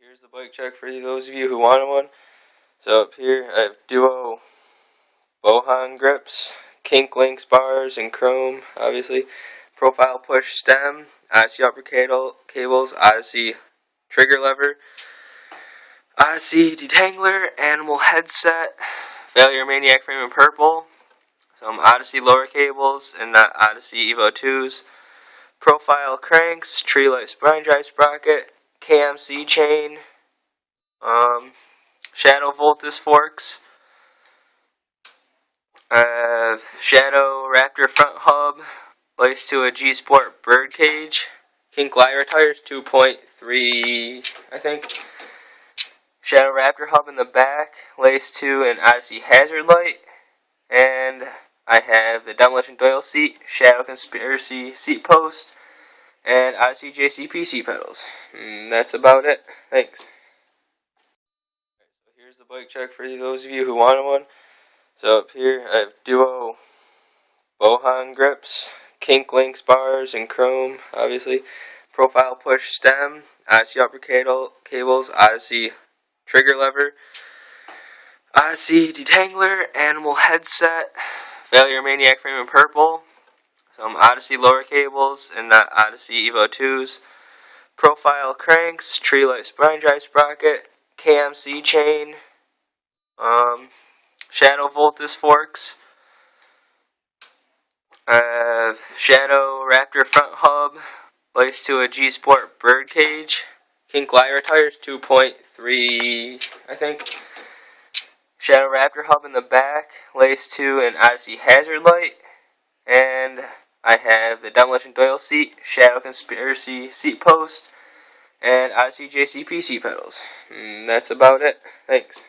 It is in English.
Here's the bike check for those of you who wanted one. So up here I have Duo Bohan grips, kink links bars in chrome, obviously. Profile push stem, Odyssey upper cables, Odyssey trigger lever, Odyssey detangler, animal headset, Failure Maniac frame in purple, some Odyssey lower cables and not Odyssey Evo 2s, profile cranks, tree light spine drive sprocket, KMC chain, Shadow Voltus forks, Shadow Raptor front hub, laced to a G Sport bird cage, kink lyra tires 2.3, I think. Shadow Raptor hub in the back, laced to an Odyssey hazard light, and I have the Demolition Doyle seat, Shadow Conspiracy seat post, and Odyssey JCP seat pedals. And that's about it. Thanks. So here's the bike check for those of you who wanted one. So up here I have Duo Bohan grips, kink links bars in chrome, obviously. Profile push stem, Odyssey upper cables, Odyssey trigger lever, Odyssey detangler, animal headset, Failure Maniac frame in purple, some Odyssey lower cables and not Odyssey Evo 2s, profile cranks, tree light spine drive sprocket, KMC chain, Shadow Voltus forks, Shadow Raptor front hub, laced to a G Sport bird cage, kink lyra tires 2.3, I think. Shadow Raptor hub in the back, laced to an Odyssey hazard light, and I have the Demolition Doyle seat, Shadow Conspiracy seat post, and Odyssey JCP seat pedals. And that's about it. Thanks.